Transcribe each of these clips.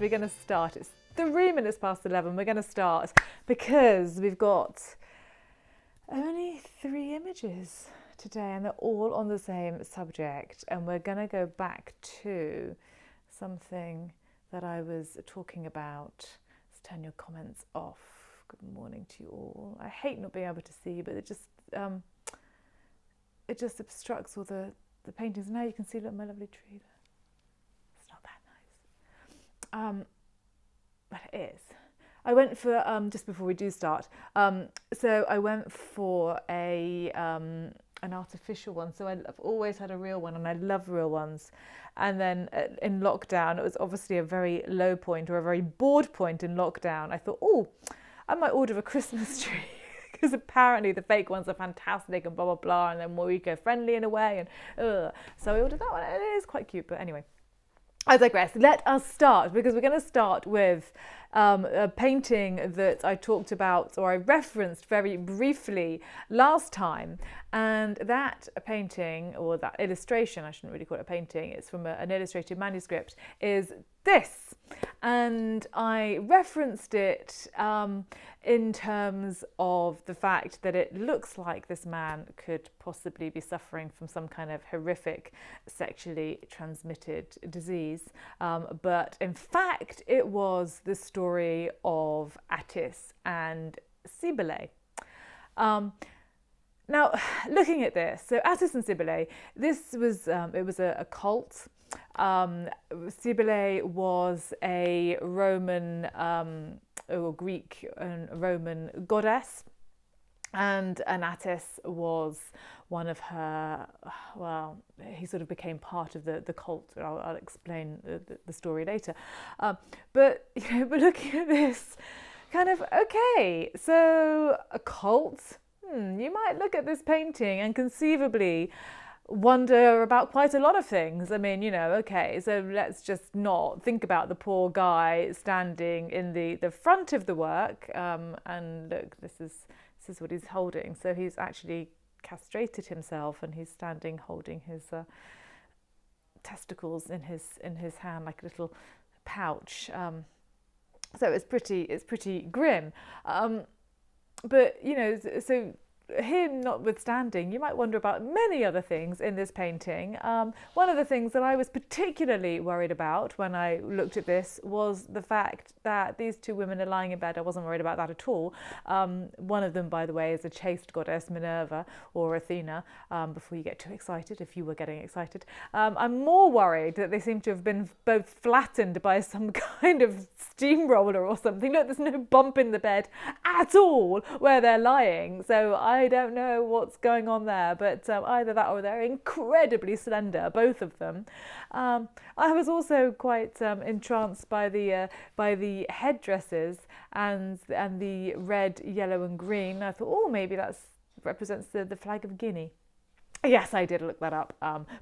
We're going to start. It's 3 minutes past 11. We're going to start because we've got only 3 images today and they're all on the same subject. And we're going to go back to something that I was talking about. Let's turn your comments off. Good morning to you all. I hate not being able to see, but it just obstructs all the paintings. Now you can see, look, my lovely tree there. It's not that nice. But it is. I went for, just before we do start, so I went for an artificial one. So I've always had a real one and I love real ones. And then in lockdown, it was obviously a very low point or a very bored point in lockdown. I thought, oh, I might order a Christmas tree because apparently the fake ones are fantastic and blah, blah, blah. And they're more eco-friendly in a way. And so I ordered that one. It is quite cute, but anyway. I digress. Let us start because we're going to start with a painting that I talked about or I referenced very briefly last time. And that painting or that illustration, I shouldn't really call it a painting, it's from an illustrated manuscript, is this. And I referenced it in terms of the fact that it looks like this man could possibly be suffering from some kind of horrific sexually transmitted disease. But in fact, it was the story of Attis and Cybele. Now, looking at this, so Attis and Cybele, this was it was a cult. Cybele was a Roman or Greek and Roman goddess, and Attis was one of her. Well, he sort of became part of the cult. I'll explain the story later. But looking at this, kind of okay. So a cult. You might look at this painting and conceivably wonder about quite a lot of things. I mean, okay, so let's just not think about the poor guy standing in the front of the work. And look, this is what he's holding. So he's actually castrated himself and he's standing holding his testicles in his hand like a little pouch. So it's pretty grim. But, so him notwithstanding, you might wonder about many other things in this painting. One of the things that I was particularly worried about when I looked at this was the fact that these two women are lying in bed. I wasn't worried about that at all. One of them, by the way, is a chaste goddess, Minerva or Athena, before you get too excited, if you were getting excited. I'm more worried that they seem to have been both flattened by some kind of steamroller or something. Look, there's no bump in the bed at all where they're lying. So I don't know what's going on there, but either that or they're incredibly slender, both of them. I was also quite entranced by the headdresses and the red, yellow and green. I thought, oh, maybe that represents the flag of Guinea. Yes, I did look that up,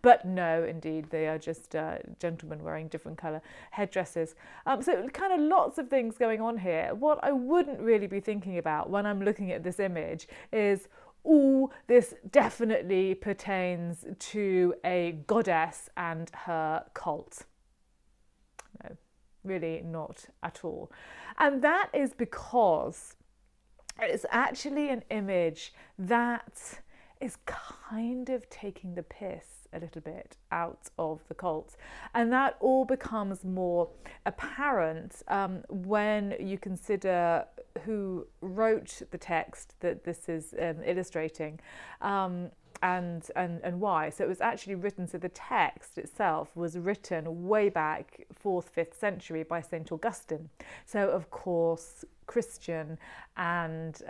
but no, indeed, they are just gentlemen wearing different colour headdresses. So kind of lots of things going on here. What I wouldn't really be thinking about when I'm looking at this image is, this definitely pertains to a goddess and her cult. No, really not at all. And that is because it's actually an image that is kind of taking the piss a little bit out of the cult. And that all becomes more apparent when you consider who wrote the text that this is illustrating and why. So it was actually written, so the text itself was written way back 4th, 5th century by St Augustine. So of course Christian and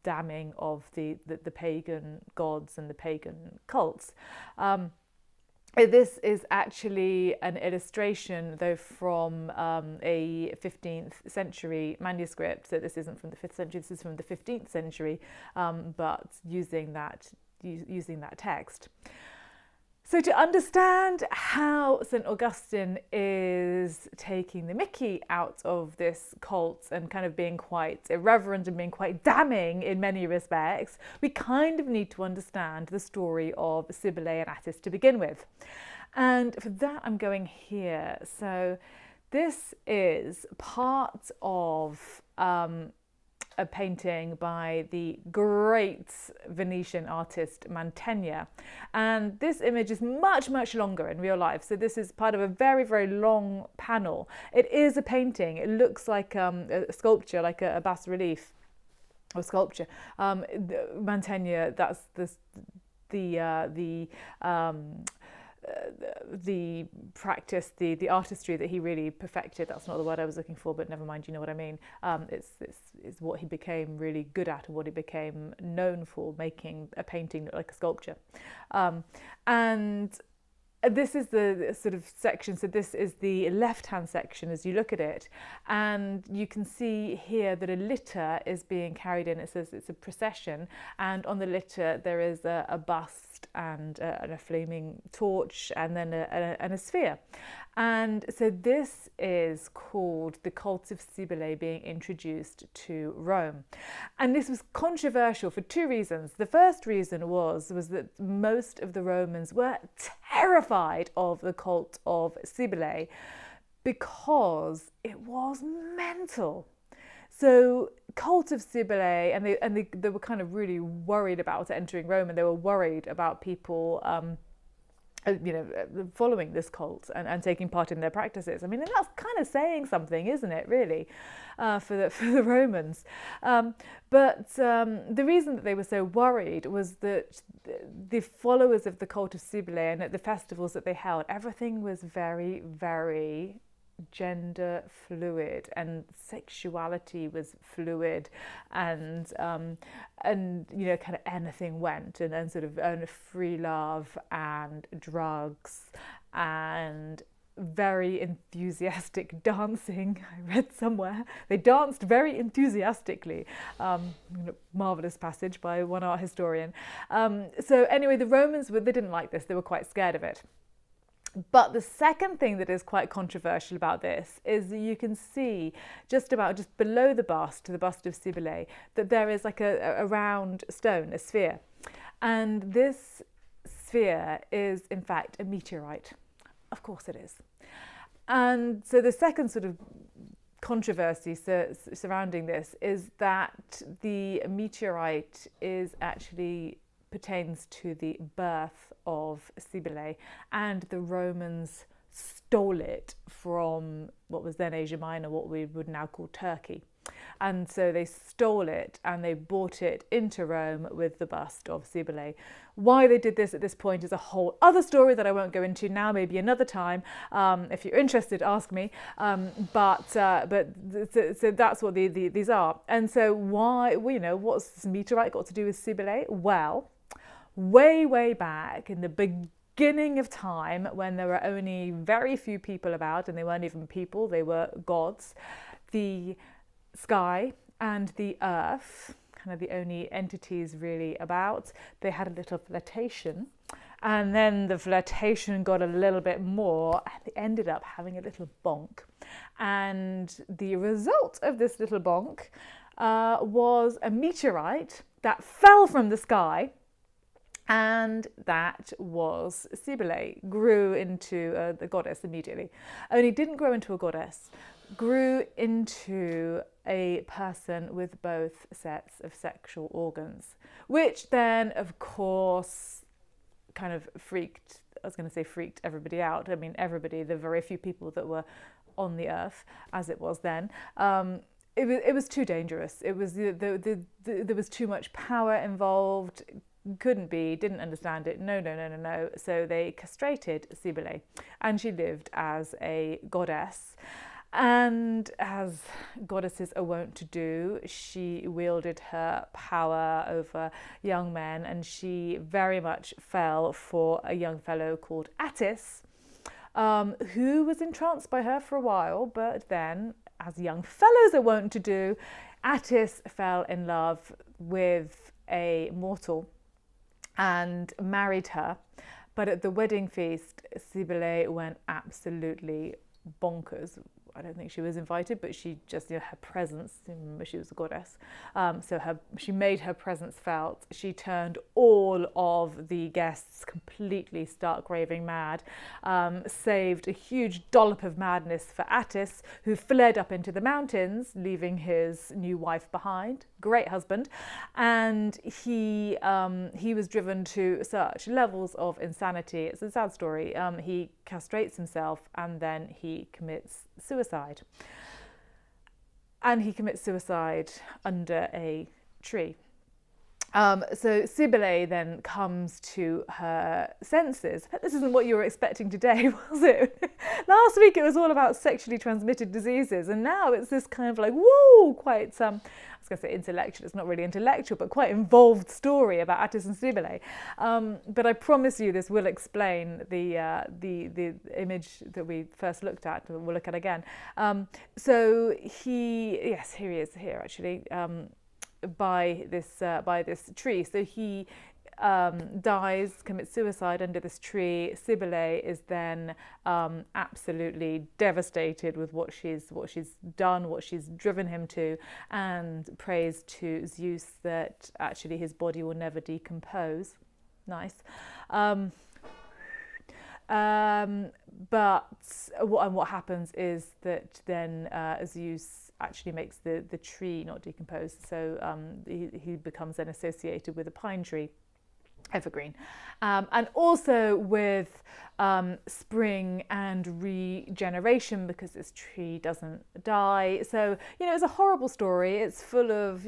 damning of the pagan gods and the pagan cults. This is actually an illustration, though, from a 15th century manuscript. So this isn't from the 5th century, this is from the 15th century, but using that text. So to understand how St Augustine is taking the mickey out of this cult and kind of being quite irreverent and being quite damning in many respects, we kind of need to understand the story of Cybele and Attis to begin with. And for that, I'm going here. So This is part of a painting by the great Venetian artist Mantegna, and this image is much, much longer in real life. So this is part of a very, very long panel. It is a painting. It looks like a sculpture, like a bas relief or sculpture. Mantegna, that's the practice, the artistry that he really perfected. That's not the word I was looking for, but never mind, you know what I mean. It's what he became really good at, and what he became known for, making a painting look like a sculpture. And this is the sort of section, so this is the left-hand section as you look at it, and you can see here that a litter is being carried in. It says it's a procession, and on the litter there is a bust and a flaming torch, and then a sphere. And so this is called the cult of Cybele being introduced to Rome. And this was controversial for two reasons. The first reason was that most of the Romans were terrified of the cult of Cybele because it was mental. So cult of Cybele, and they were kind of really worried about it entering Rome, and they were worried about people following this cult and taking part in their practices. I mean, and that's kind of saying something, isn't it, really, for the Romans. But the reason that they were so worried was that the followers of the cult of Cybele, and at the festivals that they held, everything was very, very gender fluid, and sexuality was fluid, and you know, kind of anything went, and sort of free love and drugs and very enthusiastic dancing. I read somewhere they danced very enthusiastically. Marvelous passage by one art historian. So anyway, the Romans they didn't like this. They were quite scared of it. But the second thing that is quite controversial about this is that you can see just below the bust of Cybele, that there is like a round stone, a sphere. And this sphere is in fact a meteorite. Of course it is. And so the second sort of controversy surrounding this is that the meteorite pertains to the birth of Cybele, and the Romans stole it from what was then Asia Minor, what we would now call Turkey. And so they stole it and they brought it into Rome with the bust of Cybele. Why they did this at this point is a whole other story that I won't go into now, maybe another time. If you're interested, ask me. So that's what these are. And so why, what's this meteorite got to do with Cybele? Well, way back in the beginning of time, when there were only very few people about, and they weren't even people, they were gods, the sky and the earth, kind of the only entities really about, they had a little flirtation, and then the flirtation got a little bit more, and they ended up having a little bonk. And the result of this little bonk was a meteorite that fell from the sky. And that was Cybele, grew into the goddess immediately. Only didn't grow into a goddess, grew into a person with both sets of sexual organs, which then, of course, kind of freaked everybody out. I mean, everybody, the very few people that were on the earth, as it was then. It was too dangerous. It was there was too much power involved. Didn't understand it. No. So they castrated Cybele, and she lived as a goddess. And as goddesses are wont to do, she wielded her power over young men, and she very much fell for a young fellow called Attis, who was entranced by her for a while, but then, as young fellows are wont to do, Attis fell in love with a mortal and married her. But at the wedding feast, Cybele went absolutely bonkers. I don't think she was invited, but she just, her presence, remember she was a goddess, so she made her presence felt. She turned all of the guests completely stark raving mad, saved a huge dollop of madness for Attis, who fled up into the mountains, leaving his new wife behind. Great husband. And he was driven to such levels of insanity. It's a sad story. He castrates himself and then he commits suicide. And he commits suicide under a tree. So Cybele then comes to her senses. This isn't what you were expecting today, was it? Last week it was all about sexually transmitted diseases, and now it's this kind of like, woo, quite, I was going to say intellectual, it's not really intellectual, but quite involved story about Attis and Cybele. But I promise you this will explain the image that we first looked at, we'll look at again. So here he is here actually. By this tree. So he dies, commits suicide under this tree. Cybele is then absolutely devastated with what she's done, what she's driven him to, and prays to Zeus that actually his body will never decompose. Nice. But what happens is that then Zeus actually makes the tree not decompose, so he becomes then associated with a pine tree, evergreen, and also with spring and regeneration, because this tree doesn't die. So it's a horrible story. It's full of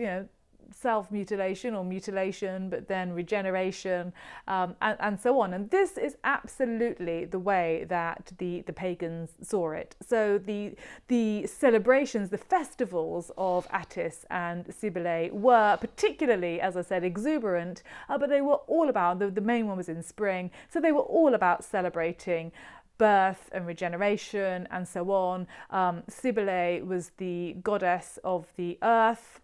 self-mutilation or mutilation, but then regeneration, and so on. And this is absolutely the way that the pagans saw it. So the celebrations, the festivals of Attis and Cybele were particularly, as I said, exuberant, but they were all about, the main one was in spring, so they were all about celebrating birth and regeneration and so on. Cybele was the goddess of the earth.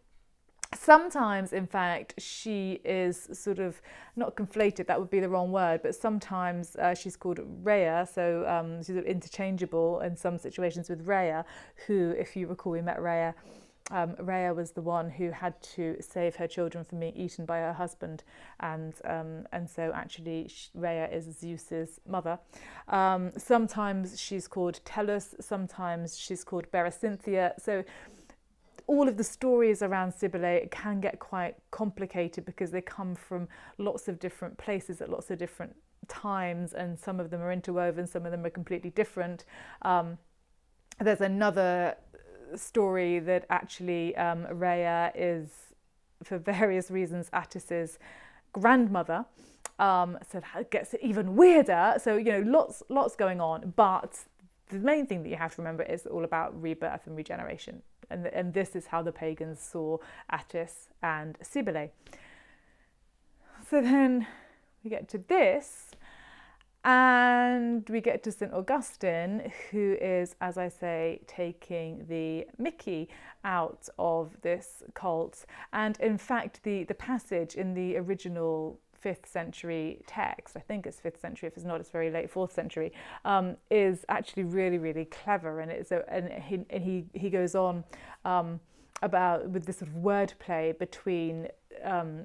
Sometimes, in fact, she is sort of not conflated, that would be the wrong word, but sometimes she's called Rhea, so she's interchangeable in some situations with Rhea, who, if you recall, we met Rhea. Rhea was the one who had to save her children from being eaten by her husband, and so actually Rhea is Zeus's mother. Sometimes she's called Tellus, sometimes she's called Berecynthia. So all of the stories around Cybele can get quite complicated because they come from lots of different places at lots of different times, and some of them are interwoven, some of them are completely different. There's another story that actually Rhea is, for various reasons, Attis's grandmother. So that gets it even weirder. So, lots going on, but the main thing that you have to remember is all about rebirth and regeneration. And this is how the pagans saw Attis and Cybele. So then we get to this, and we get to St Augustine, who is, as I say, taking the mickey out of this cult. And in fact, the passage in the original 5th century text, I think it's 5th century, if it's not, it's very late 4th century, is actually really, really clever. And he goes on about, with this sort of wordplay between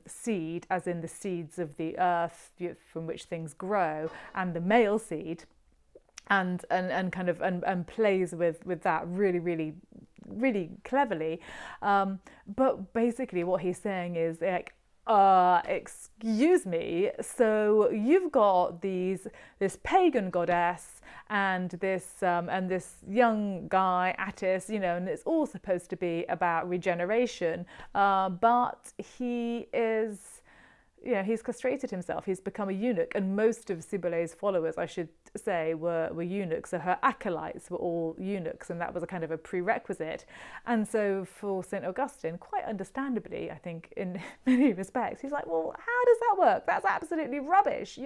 seed, as in the seeds of the earth from which things grow, and the male seed, and plays with that really, really, really cleverly. But basically what he's saying is like, excuse me, so you've got this pagan goddess and this young guy Attis, and it's all supposed to be about regeneration, but he is, he's castrated himself, he's become a eunuch, and most of Cybele's followers, I should say, were eunuchs. So her acolytes were all eunuchs, and that was a kind of a prerequisite. And so for St Augustine, quite understandably, I think, in many respects, he's like, well, how does that work? That's absolutely rubbish.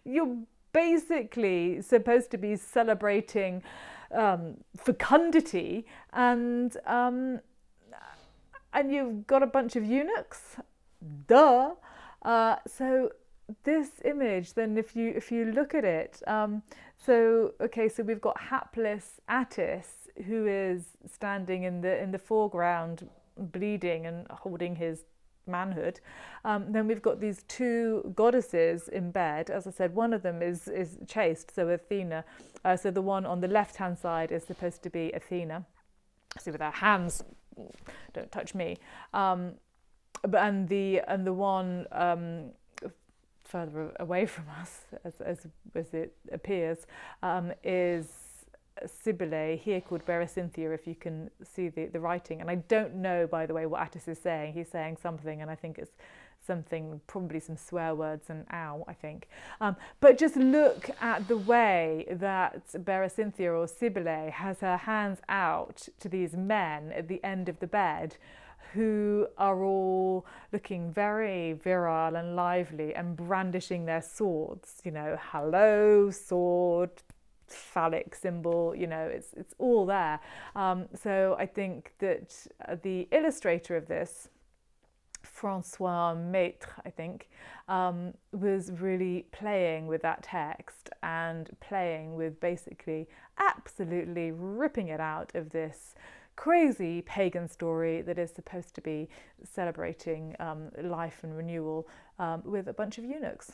You're basically supposed to be celebrating fecundity, and you've got a bunch of eunuchs. Duh. So this image, then if you look at it, so we've got hapless Attis, who is standing in the foreground, bleeding and holding his manhood. Then we've got these two goddesses in bed. As I said, one of them is chaste, so Athena. So the one on the left hand side is supposed to be Athena. See, with her hands, don't touch me. And the one further away from us, as it appears, is Cybele, here called Berecynthia, if you can see the writing. And I don't know, by the way, what Attis is saying. He's saying something, and I think it's something, probably some swear words and ow, I think. But just look at the way that Berecynthia, or Cybele, has her hands out to these men at the end of the bed, who are all looking very virile and lively and brandishing their swords. You know, hello, sword, phallic symbol, you know, it's all there. So I think that the illustrator of this, Francois Maitre, I think, was really playing with that text and playing with basically absolutely ripping it out of this crazy pagan story that is supposed to be celebrating life and renewal with a bunch of eunuchs.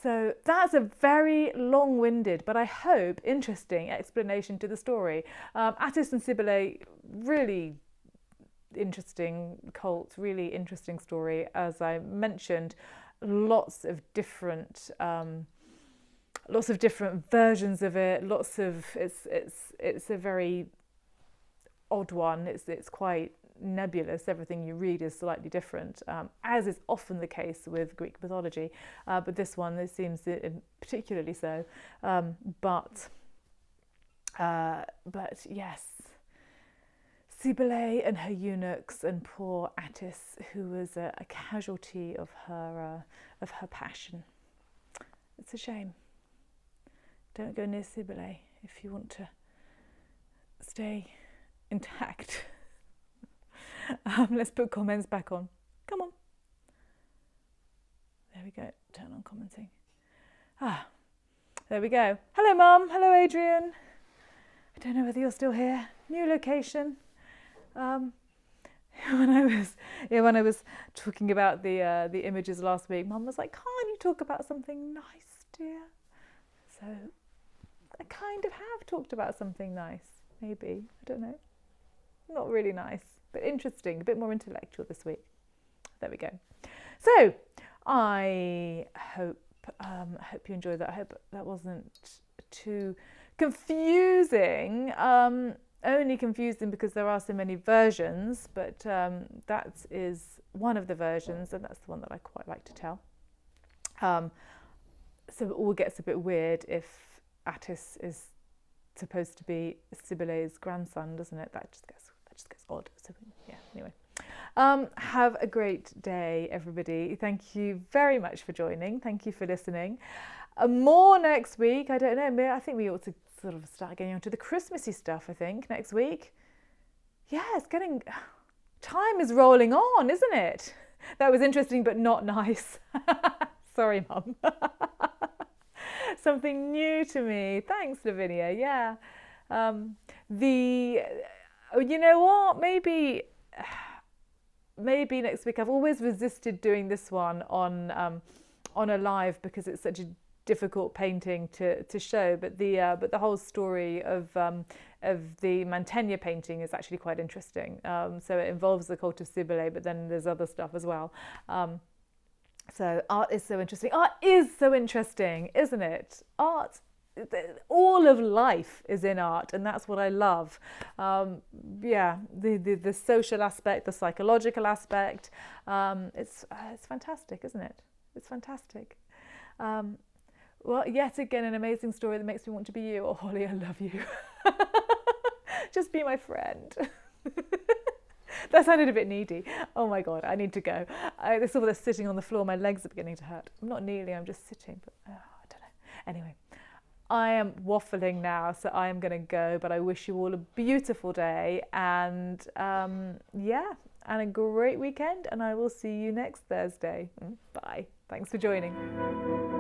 So that's a very long-winded, but I hope interesting explanation to the story. Attis and Cybele, really interesting cult, really interesting story. As I mentioned, lots of different versions of it. It's a very odd one. It's quite nebulous. Everything you read is slightly different, as is often the case with Greek mythology. But this one, it seems particularly so. But yes, Cybele and her eunuchs, and poor Attis, who was a casualty of her passion. It's a shame. Don't go near Cybele if you want to stay intact. Let's put comments back on. Come on. There we go. Turn on commenting. There we go. Hello, Mum. Hello, Adrian. I don't know whether you're still here. New location. When I was talking about the images last week, Mum was like, "Can't you talk about something nice, dear?" So I kind of have talked about something nice. Maybe, I don't know. Not really nice, but interesting, a bit more intellectual this week. There we go. So I hope you enjoyed that. I hope that wasn't too confusing. Only confusing because there are so many versions, but that is one of the versions, and that's the one that I quite like to tell. So it all gets a bit weird if Attis is supposed to be Cybele's grandson, doesn't it? That just gets odd. So yeah, anyway. Have a great day, everybody. Thank you very much for joining. Thank you for listening. More next week. I don't know. I think we ought to sort of start getting on to the Christmassy stuff, I think, next week. Yeah, time is rolling on, isn't it? That was interesting, but not nice. Sorry, Mum. Something new to me. Thanks, Lavinia. Yeah. You know what? Maybe next week. I've always resisted doing this one on a live because it's such a difficult painting to show. But the whole story of the Mantegna painting is actually quite interesting. So it involves the cult of Cybele, but then there's other stuff as well. So art is so interesting. Art is so interesting, isn't it? Art, all of life is in art, and that's what I love. Yeah, the social aspect, the psychological aspect. It's fantastic, isn't it? It's fantastic. Well, yet again, an amazing story that makes me want to be you. Oh, Holly, I love you. Just be my friend. That sounded a bit needy. Oh my God, I need to go. I saw this sitting on the floor. My legs are beginning to hurt. I'm not kneeling, I'm just sitting, but I don't know. Anyway, I am waffling now, so I am going to go, but I wish you all a beautiful day and yeah, and a great weekend, and I will see you next Thursday. Bye. Thanks for joining.